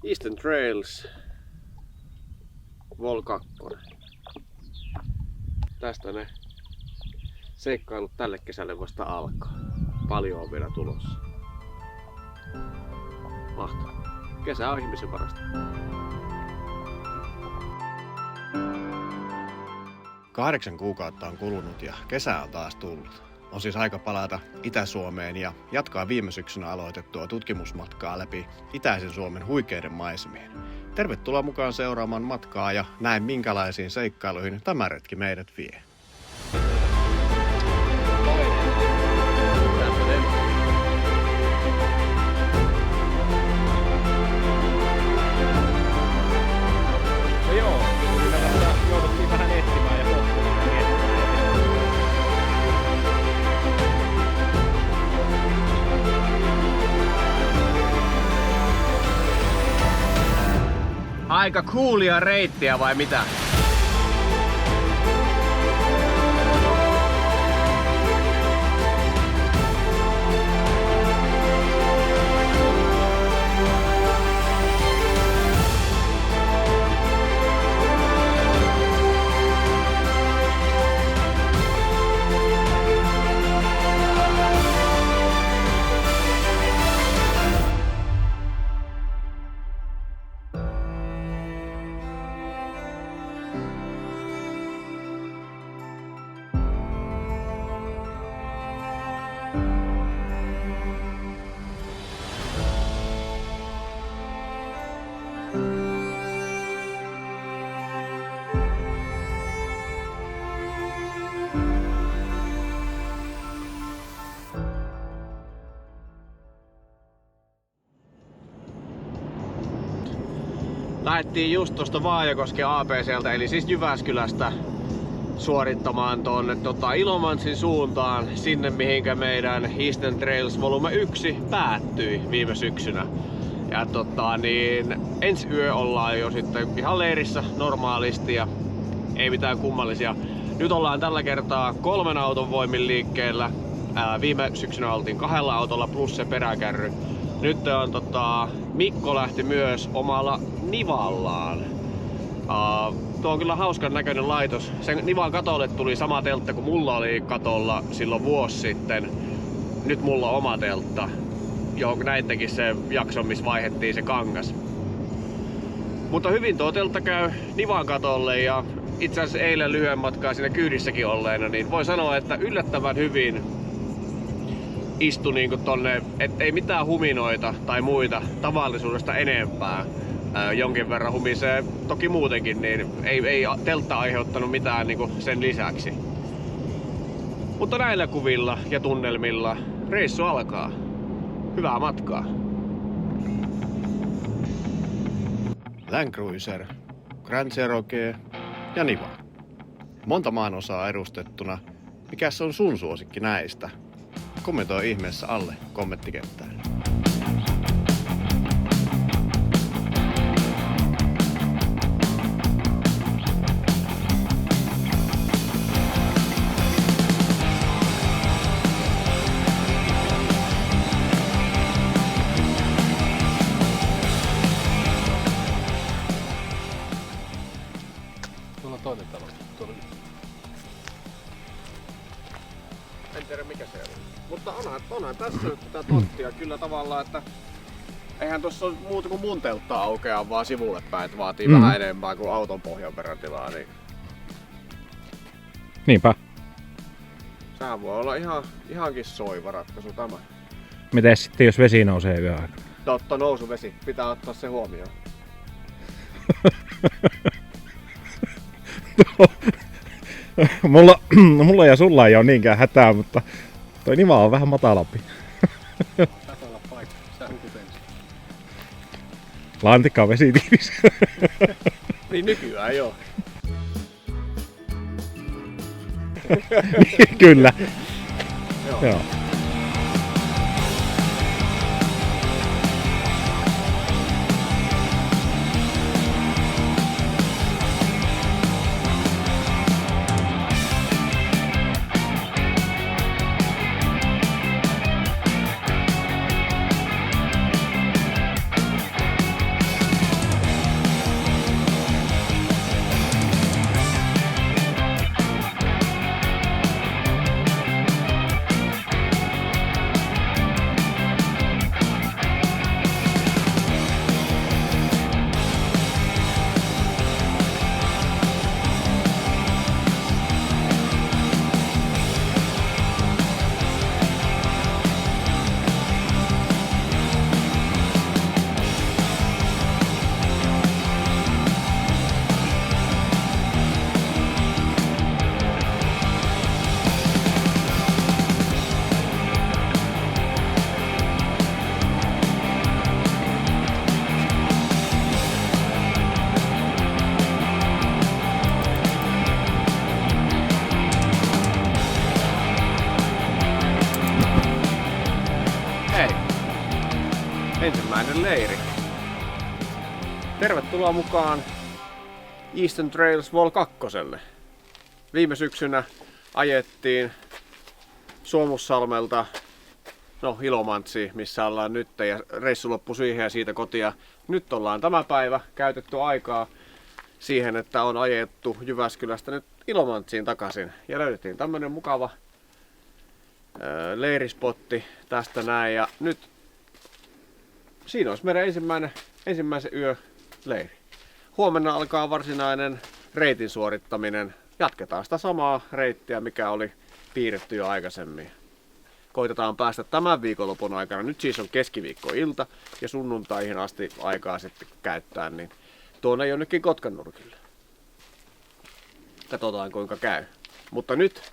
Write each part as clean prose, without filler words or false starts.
Eastern Trails Vol 2. Tästä ne seikkailut tälle kesälle vasta alkaa. Paljon on vielä tulossa. Mahtavaa. Kesä on ihmisen parasta. 8 kuukautta on kulunut ja kesä on taas tullut. On siis aika palata Itä-Suomeen ja jatkaa viime syksynä aloitettua tutkimusmatkaa läpi itäisen Suomen huikeiden maisemien. Tervetuloa mukaan seuraamaan matkaa ja näin minkälaisiin seikkailuihin tämä retki meidät vie. Jouduttiin vähän etsimään ja pohtimaan ja aika coolia reittiä vai mitä? Lähdettiin just tuosta Vaajakosken ABCltä, eli siis Jyväskylästä suorittamaan tuonne Ilomantsin suuntaan, sinne mihinkä meidän Eastern Trails Volume 1 päättyi viime syksynä. Ja ensi yö ollaan jo sitten ihan leirissä normaalisti ja ei mitään kummallisia. Nyt ollaan tällä kertaa 3 auton voimin liikkeellä. Viime syksynä oltiin 2 autolla plus se peräkärry. Nyt on Mikko lähti myös omalla Nivallaan. Tuo on kyllä hauskan näköinen laitos. Sen Nivan katolle tuli sama teltta kuin mulla oli katolla silloin vuosi sitten. Nyt mulla on oma teltta, johon näittekin se jakso, missä vaihdettiin se kangas. Mutta hyvin tuo teltta käy Nivan katolle ja itse asiassa eilen lyhyen matkaa siinä kyydissäkin olleena, niin voi sanoa, että yllättävän hyvin istui niinku tonne, ettei mitään huminoita tai muita tavallisuudesta enempää. Jonkin verran humisee toki muutenkin, niin ei teltta aiheuttanut mitään niinku sen lisäksi. Mutta näillä kuvilla ja tunnelmilla reissu alkaa. Hyvää matkaa! Land Cruiser, Grand Cherokee ja Niva. Monta maanosaa edustettuna. Mikäs on sun suosikki näistä? Kommentoi ihmeessä alle kommenttikenttään. Tuolla on toinen talo. En tiedä mikä se on. Mutta onhan tässä tätä tonttia kyllä tavallaan, että eihän tuossa ole muuta kuin mun teltta aukeaa vaan sivulle päin, että vaatii vähän enemmän kuin auton pohjan verran tilaa. Niin Niinpä. sehän voi olla ihankin soiva ratkaisu tämä. Miten sitten jos vesi nousee yön aikana? Totta, nousuvesi. Pitää ottaa se huomioon. Mulla ja sulla ei ole niinkään hätää, mutta toi Niva on vähän matalampi. Tässä olla paikka. Sä hukut ensin. Lantikka on vesitiivis. Niin nykyään joo. Kyllä. Joo. Joo. ensimmäinen leiri. Tervetuloa mukaan Eastern Trails Vol 2. Viime syksynä ajettiin Suomussalmelta Ilomantsiin, missä ollaan nyt, ja reissu loppui siihen ja siitä kotia. Nyt ollaan tämä päivä käytetty aikaa siihen, että on ajettu Jyväskylästä nyt Ilomantsiin takaisin. Ja löydettiin tämmönen mukava leirispotti tästä näin. Ja nyt siinä olisi meidän ensimmäisen yöleiri. Huomenna alkaa varsinainen reitin suorittaminen. Jatketaan sitä samaa reittiä, mikä oli piirretty jo aikaisemmin. Koitetaan päästä tämän viikonlopun aikana. Nyt siis on keskiviikkoilta ja sunnuntaihin asti aikaa sitten käyttää, niin tuonne jonnekin Kotkan nurkille. Katsotaan kuinka käy. Mutta nyt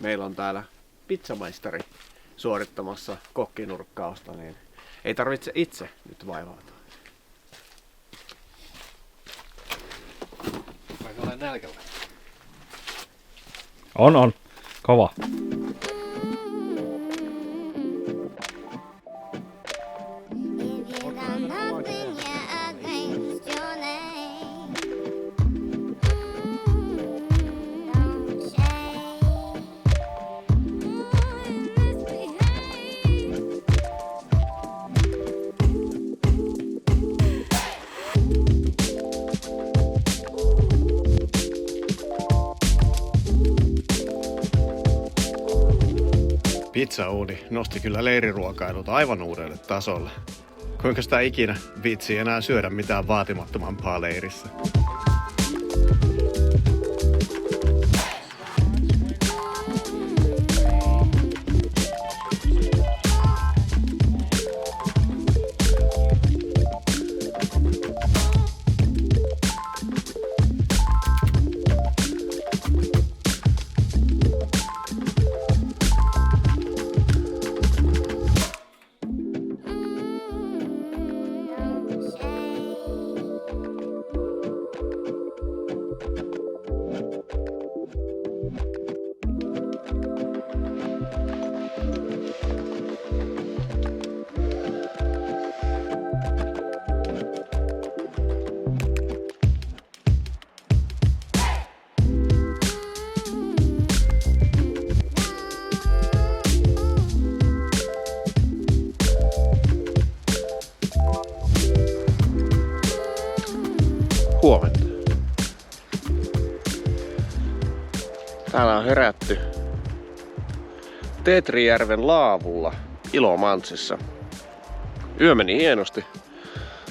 meillä on täällä pizzamaisteri suorittamassa kokkinurkkausta, niin ei tarvitse itse nyt vaivautua. Vaikka olen nälkällä. On. Kova. Pizzauuni nosti kyllä leiriruokailut aivan uudelle tasolle. Kuinka sitä ikinä viitsii enää syödä mitään vaatimattomampaa leirissä? Huomenta. Täällä on herätty Tetrijärven laavulla Ilomantsissa. Yö meni hienosti.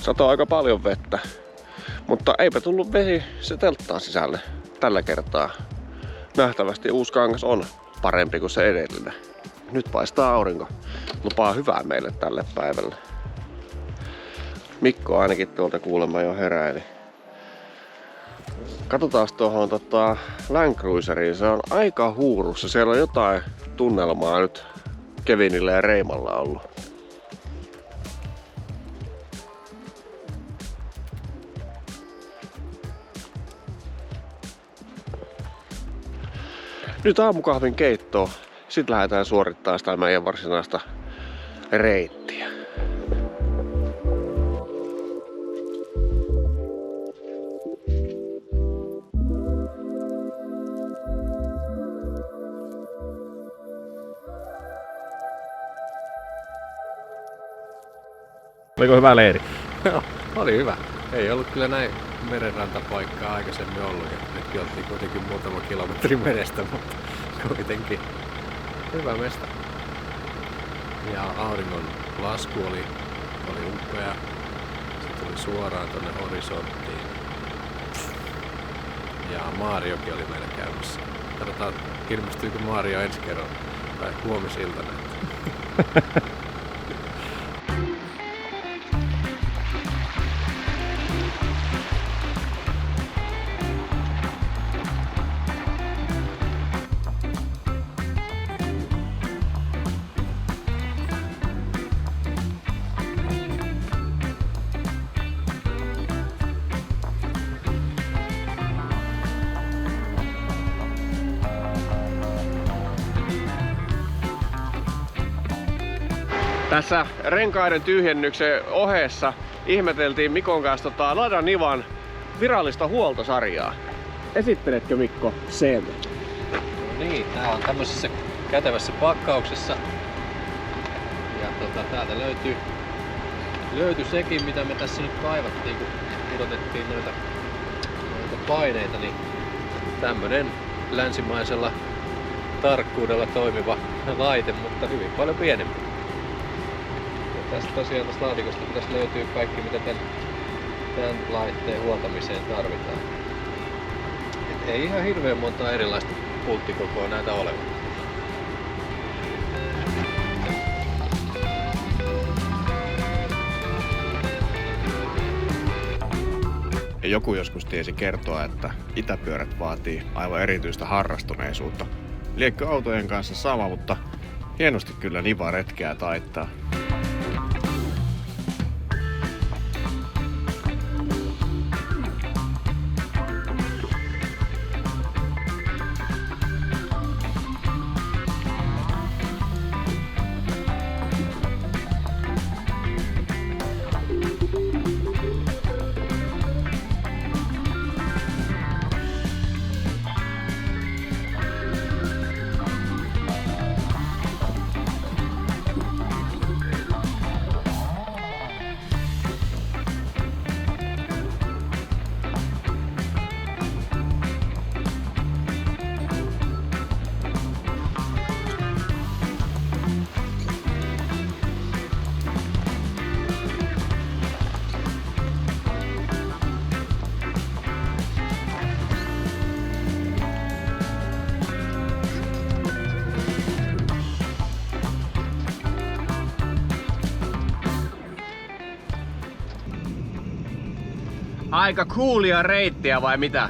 Satoi aika paljon vettä. Mutta eipä tullut vesi se telttaan sisälle tällä kertaa. Nähtävästi uusi kangas on parempi kuin se edellinen. Nyt paistaa aurinko. Lupaa hyvää meille tälle päivälle. Mikko ainakin tuolta kuulemma jo heräili. Katsotaan tuohon Land Cruiseriin, se on aika huurussa. Siellä on jotain tunnelmaa nyt Kevinillä ja Reimalla ollut. Nyt aamukahvin keittoon. Sitten lähdetään suorittamaan sitä meidän varsinaista reittiä. Oliko hyvä leiri? Joo, oli hyvä. Ei ollut kyllä näin merenrantapaikkaa aikaisemmin ollut. Ja nytkin oltiin kuitenkin muutama kilometri merestä, mutta kuitenkin hyvä mesta. Ja auringon lasku oli upea. Se tuli suoraan tonne horisonttiin. Ja Maariokin oli meillä käymässä. Katsotaan, ilmestyykö Maario ensi kerran tai huomisiltana. Tässä renkaiden tyhjennyksen ohessa ihmeteltiin Mikon kanssa Lada Nivan virallista huoltosarjaa. Esitteletkö Mikko sen? No niin, tää on tämmöisessä kätevässä pakkauksessa. Ja täältä löytyi sekin, mitä me tässä nyt kaivattiin, kun pudotettiin noita paineita, niin tämmönen länsimaisella tarkkuudella toimiva laite, mutta hyvin paljon pienempi. Ja tästä tosiaan tästä laatikosta pitäisi löytyä kaikki, mitä tämän laitteen huoltamiseen tarvitaan. Et ei ihan hirveän monta erilaista pulttikokoa näitä olevan. Ja joku joskus tiesi kertoa, että itäpyörät vaatii aivan erityistä harrastuneisuutta. Liekkö autojen kanssa sama, mutta hienosti kyllä Niva retkeä taittaa. Aika coolia reittiä vai mitä?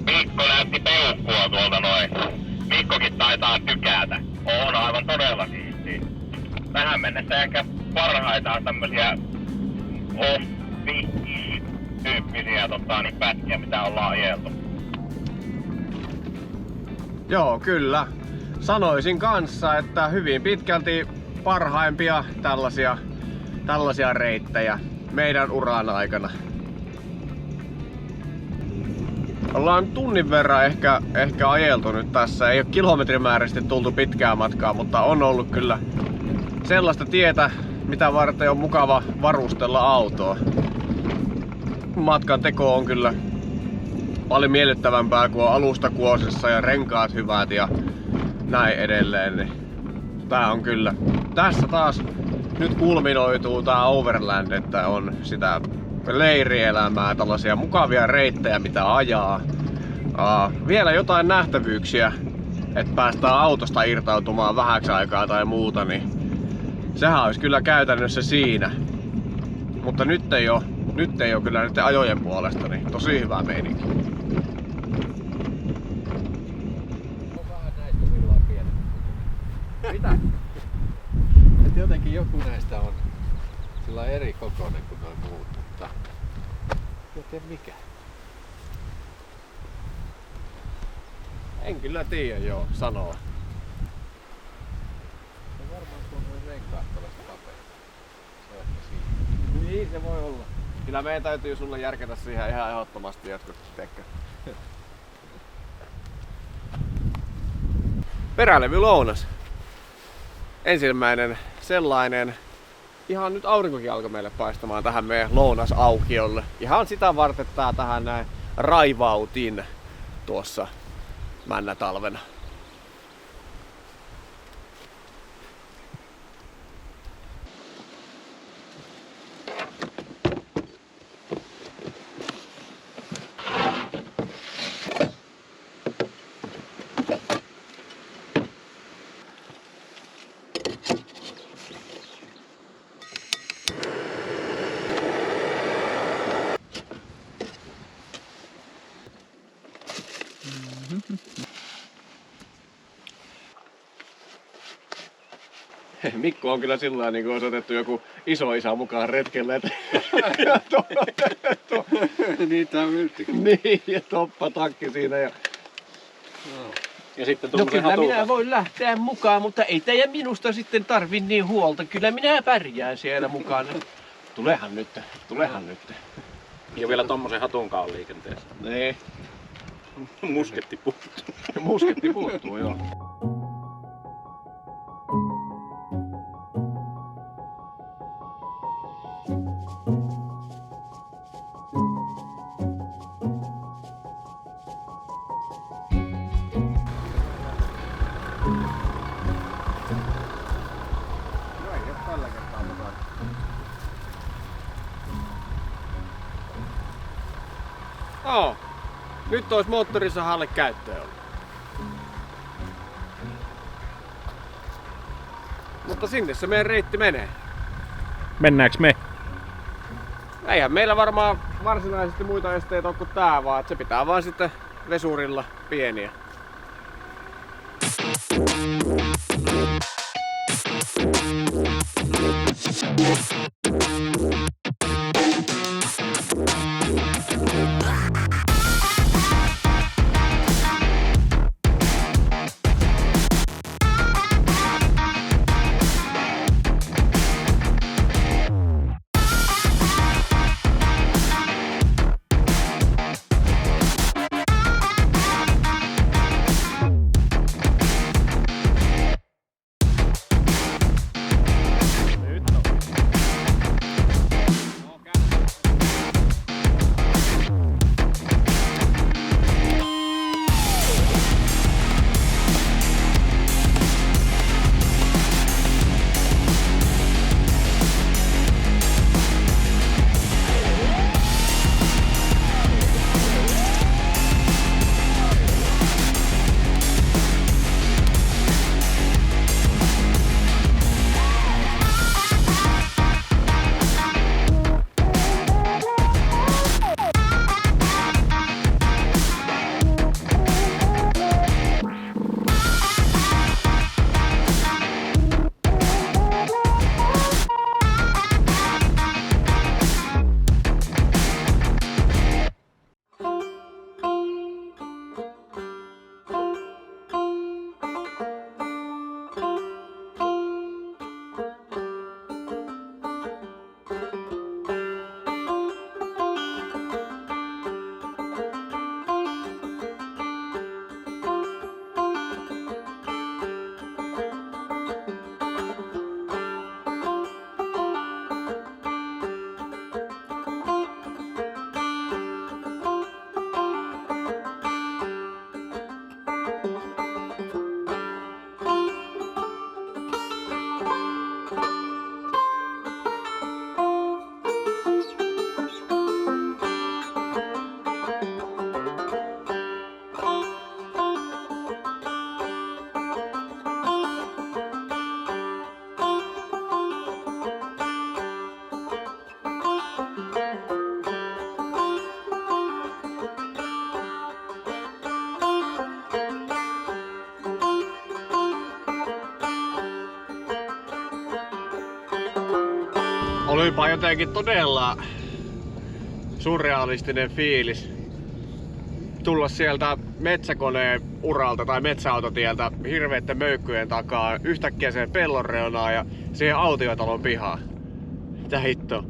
Mikko näytti peukkua tuolta noin. Mikkokin taitaa tykätä. On aivan todella siistiä. Tähän mennessä ehkä parhaita tämmösiä off-tyyppisiä niin pätkiä, mitä ollaan ajeltu. Joo, kyllä. Sanoisin kanssa, että hyvin pitkälti parhaimpia tällaisia reittejä meidän uran aikana. Ollaan tunnin verran ehkä ajeltu nyt tässä. Ei ole kilometrimääräisesti tultu pitkää matkaa, mutta on ollut kyllä sellaista tietä, mitä varten on mukava varustella autoa. Matkan teko on kyllä paljon miellyttävämpää, kun on alusta kuosissa ja renkaat hyvät ja näin edelleen. Niin tää on kyllä. Tässä taas nyt kulminoituu tää Overland, että on sitä leirielämää, tällaisia mukavia reittejä mitä ajaa. Vielä jotain nähtävyyksiä, että päästään autosta irtautumaan vähäksi aikaa tai muuta, niin sehän olisi kyllä käytännössä siinä. Mutta nyt ei oo kyllä nyt ajojen puolesta, niin tosi hyvä meininki. Mitä? Et jotenkin joku näistä on sillä eri kokoinen kuin noin muut, mutta en tiedä mikä. En kyllä tiedä joo sanoa. Se varmaan kun on renkaat tällaista kapeita. Se on ehkä siinä. Niin se voi olla. Kyllä meidän täytyy sulle järkätä siihen ihan ehdottomasti jotkut tekkö. Perälevy lounas. Ensimmäinen sellainen. Ihan nyt aurinkokin alkoi meille paistamaan tähän meidän lounasaukiolle. Ihan sitä varten tää tähän näin raivautin tuossa männätalvena. Mikko on kyllä sillä niin kuin olisi otettu joku isoisä mukaan retkelle. Niitä on yltikin. Niin, ja toppatakki siinä. Ja... No. Ja sitten No kyllä minä voin lähteä mukaan, mutta ei teidän minusta sitten tarvi niin huolta. Kyllä minä pärjään siellä mukana. Tulehan nyt. Ja vielä tommosen hatunkaan on liikenteessä. Niin. Musketti puuttuu. Musketti puuttuu, joo. No, nyt olisi moottorisahalle käyttöön ollut. Mutta sinne se meidän reitti menee. Mennäänkö me? Eihän meillä varmaan varsinaisesti muita esteitä ole kuin tää, vaan että se pitää vaan sitten vesurilla pieniä. Olipa jotenkin todella surrealistinen fiilis tulla sieltä metsäkoneen uralta tai metsäautotieltä hirveitten möykkyjen takaa yhtäkkiä sen pellon reunaan ja siihen autiotalon pihaan. Mitä hitto.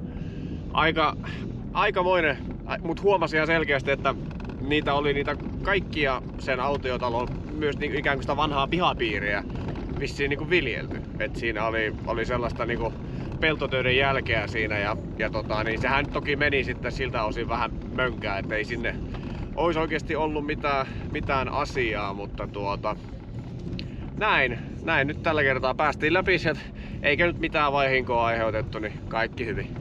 Aikamoinen, mut huomasin ihan selkeästi, että niitä oli niitä kaikkia sen autiotalon myös niin ikään kuin sitä vanhaa pihapiiriä vissiin niinku viljelty. Et siinä oli sellaista niinku peltotöiden jälkeä siinä ja niin sehän toki meni sitten siltä osin vähän mönkään, ettei sinne olisi oikeasti ollut mitään asiaa, mutta näin nyt tällä kertaa päästiin läpi sieltä, eikä nyt mitään vahinkoa aiheutettu, niin kaikki hyvin.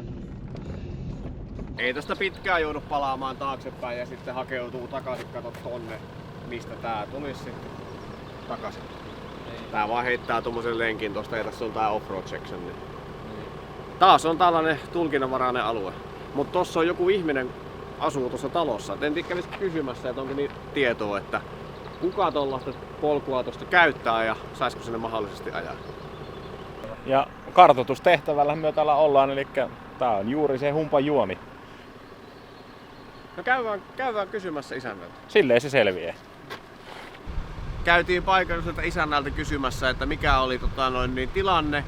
Ei tästä pitkään joudu palaamaan taaksepäin ja sitten hakeutuu takaisin, kato tonne, mistä tää tulisi sitten takaisin. Tää vaan heittää tommosen lenkin tosta ja tässä on tää offroad section. Niin. Taas on tällainen tulkinnanvarainen alue. Mut tossa on joku ihminen asuu tuossa talossa. En tiedä kävis kysymässä, että onko niitä tietoa, että kuka tuollaista polkua tuosta käyttää ja saisiko sinne mahdollisesti ajaa. Ja kartoitustehtävällä me täällä ollaan, eli tää on juuri se humpan juoni. No käydään kysymässä isännältä. Silleen se selviää. käytiin paikalliselta isännältä kysymässä, että mikä oli tilanne.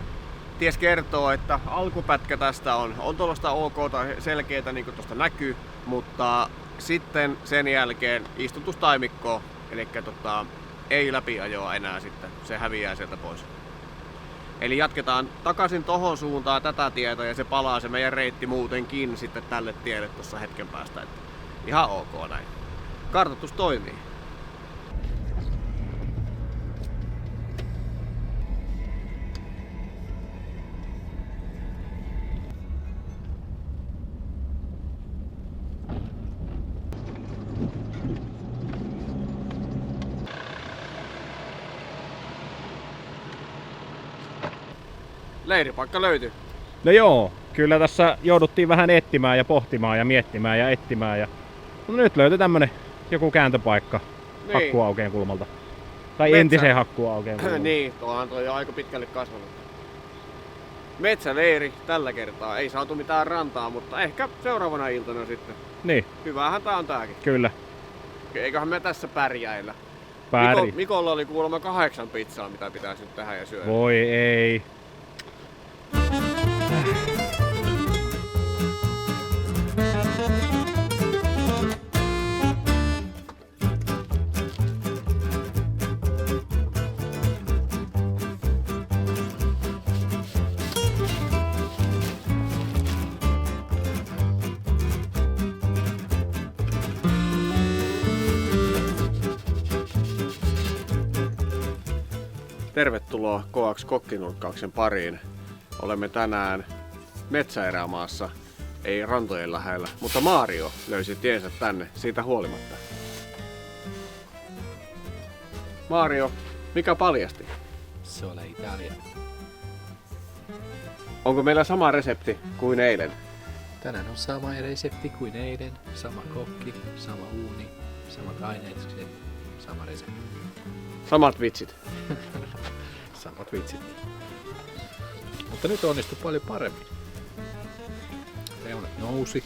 Ties kertoo, että alkupätkä tästä on tuollaista OK-ta selkeätä, niin kuin tuosta näkyy, mutta sitten sen jälkeen istutustaimikko, eli ei läpiajoa enää sitten, se häviää sieltä pois. Eli jatketaan takaisin tohon suuntaan tätä tietä ja se palaa se meidän reitti muutenkin sitten tälle tielle tuossa hetken päästä. Että ihan ok näin. Kartoitus toimii. Leiripaikka löytyi. No joo, kyllä tässä jouduttiin vähän etsimään ja pohtimaan ja miettimään ja etsimään. No nyt löytyi tämmönen joku kääntöpaikka Niin. Hakkuaukeen kulmalta. Tai Metsä. entisen Hakkuaukeen kulmalta. Niin, tuohan toi on aika pitkälle kasvanut. Metsäleiri tällä kertaa. Ei saatu mitään rantaa, mutta ehkä seuraavana iltana sitten. Niin, Hyvähän tää on tääkin. kyllä. Eiköhän me tässä pärjäillä. Pääri. Mikolla oli kuulemma 8 pizzaa, mitä pitäisi nyt tehdä ja syödä. Voi ei. Tervetuloa Koaks kokkinurkkauksen pariin. Olemme tänään metsäerämaassa, ei rantojen lähellä, mutta Mario löysi tiensä tänne siitä huolimatta. Mario, mikä paljasti? Sola Italia. Onko meillä sama resepti kuin eilen? Tänään on sama resepti kuin eilen. Sama kokki, sama uuni, samat ainekset, sama resepti. Samat vitsit. Samat vitsit. Mutta nyt onnistui paljon paremmin. Reunat nousi.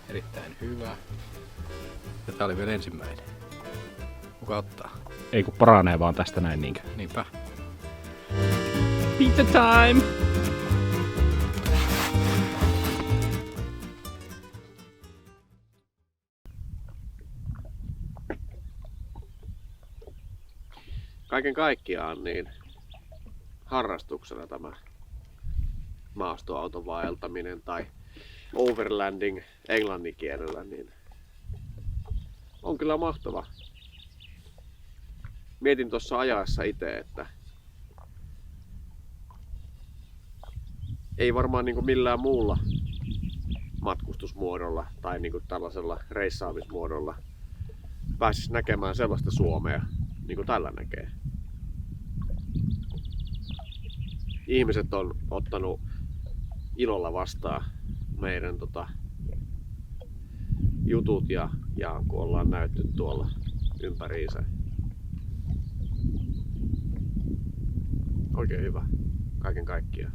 Erittäin hyvä. Ja tää oli vielä ensimmäinen. Kuka ottaa? Ei kun paranee vaan tästä näin niinkö. Niinpä. Pizza time! Kaiken kaikkiaan niin harrastuksena tämä maastoauton vaeltaminen tai overlanding englannin kielellä niin on kyllä mahtava. Mietin tuossa ajaessa itse, että ei varmaan niin kuin millään muulla matkustusmuodolla tai niin kuin tällaisella reissaamismuodolla pääsisi näkemään sellaista Suomea niin kuin tällä näkee. Ihmiset on ottanut ilolla vastaan meidän jutut ja kun ollaan näytty tuolla ympäriinsä. Oikein hyvä kaiken kaikkiaan.